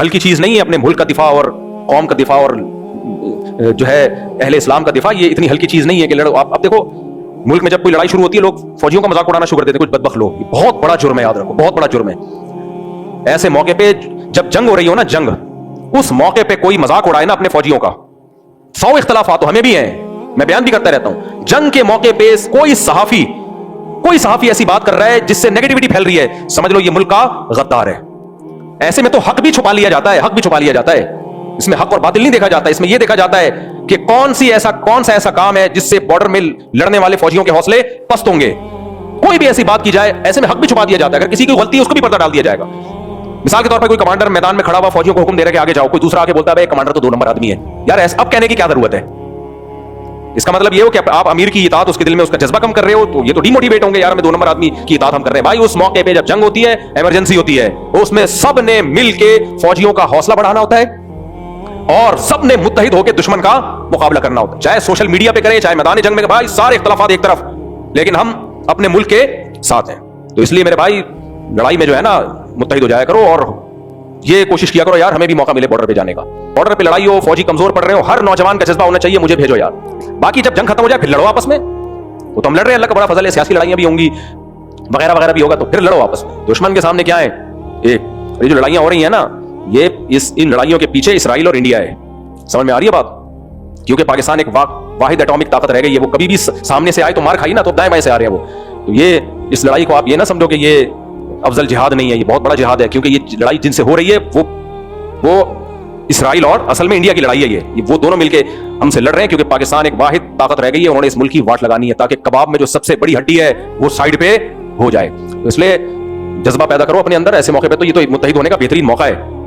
हल्की चीज नहीं है अपने मुल्क का दिफा और कौम का दिफा और जो है अहले इस्लाम का दिफा, ये इतनी हल्की चीज नहीं है कि लड़ो। आप देखो मुल्क में जब कोई लड़ाई शुरू होती है लोग फौजियों का मजाक उड़ाना शुरू कर देते हैं, कुछ बदबख्त लोग। बहुत बड़ा जुर्म है, याद रखो, बहुत बड़ा जुर्म है। ऐसे मौके पे जब जंग हो रही हो ना, जंग, उस मौके पे कोई मजाक उड़ाए ना अपने फौजियों का, 100 इख्तलाफात तो हमें भी हैं, मैं बयान भी करता रहता हूं। जंग के मौके पे कोई सहाफी ऐसी बात कर रहा है जिससे नेगेटिविटी फैल रही है, समझ लो ये मुल्क का गद्दार है। ऐसे में तो हक भी छुपा लिया जाता है, हक भी छुपा लिया जाता है। इसमें हक और बातिल नहीं देखा जाता, इसमें यह देखा जाता है कि कौन सा ऐसा काम है जिससे बॉर्डर में लड़ने वाले फौजियों के हौसले पस्त होंगे। कोई भी ऐसी बात की जाए, ऐसे में हक भी छुपा दिया जाता है। अगर किसी की गलती है उसको भी पर्दा डाल दिया जाएगा। मिसाल के तौर पर कोई कमांडर मैदान में खड़ा हुआ फौजियों को हुक्म दे रहा है कि आगे जाओ, कोई दूसरा आके बोलता है कमांडर तो 2 नंबर आदमी है। यार अब कहने की क्या जरूरत है? इसका मतलब ये हो कि आप अमीर की इताअत उसके दिल में उसका जज्बा कम कर रहे हो, तो ये तो डिमोटिवेट होंगे, यार मैं 2 नंबर आदमी की इताअत हम कर रहे हैं। भाई उस मौके पे जब जंग होती है, इमरजेंसी होती है, उसमें सब ने मिलके फौजियों का हौसला बढ़ाना होता है और सब ने मुत्तहिद होकर दुश्मन का मुकाबला करना होता है। चाहे सोशल मीडिया पे करें, चाहे मैदान जंग में, भाई सारे इख्तलाफात एक तरफ, लेकिन हम अपने मुल्क के साथ हैं। तो इसलिए मेरे भाई लड़ाई में जो है ना मुत्तहिद हो जाया करो और ये कोशिश किया करो यार हमें भी मौका मिले बॉर्डर पे जाने का। बॉर्डर पे लड़ाई हो, फौजी कमजोर पड़ रहे हो, हर नौजवान का जज्बा होना चाहिए मुझे भेजो यार। बाकी जब जंग खत्म हो जाए फिर लड़ो आपस में, वो तो हम लड़ रहे हैं, अल्लाह का बड़ा फजल है, सियासी लड़ाइयां भी होंगी, वगैरह वगैरह भी होगा, तो फिर लड़ो आपस में। दुश्मन के सामने क्या है? ये जो लड़ाइयां हो रही है ना, ये इन लड़ाइयों के पीछे इसराइल और इंडिया है। समझ में आ रही है बात? क्योंकि पाकिस्तान एक वाहिद एटॉमिक ताकत रह गई है, वो कभी भी सामने से आए तो मार खाई ना, तो दाएं बाएं से आ रहे हैं वो। तो ये इस लड़ाई को आप ये ना समझो कि ये अफजल जिहाद नहीं है, ये बहुत बड़ा जिहाद है, क्योंकि ये लड़ाई जिनसे हो रही है वो इसराइल और असल में इंडिया की लड़ाई है। ये वो दोनों मिलके हमसे लड़ रहे हैं, क्योंकि पाकिस्तान एक वाहिद ताकत रह गई है, उन्होंने इस मुल्क की वाट लगानी है ताकि कबाब में जो सबसे बड़ी हड्डी है वो साइड पे हो जाए। तो इसलिए जज्बा पैदा करो अपने अंदर, ऐसे मौके पे तो ये तो मुत्तहिद होने का बेहतरीन मौका है।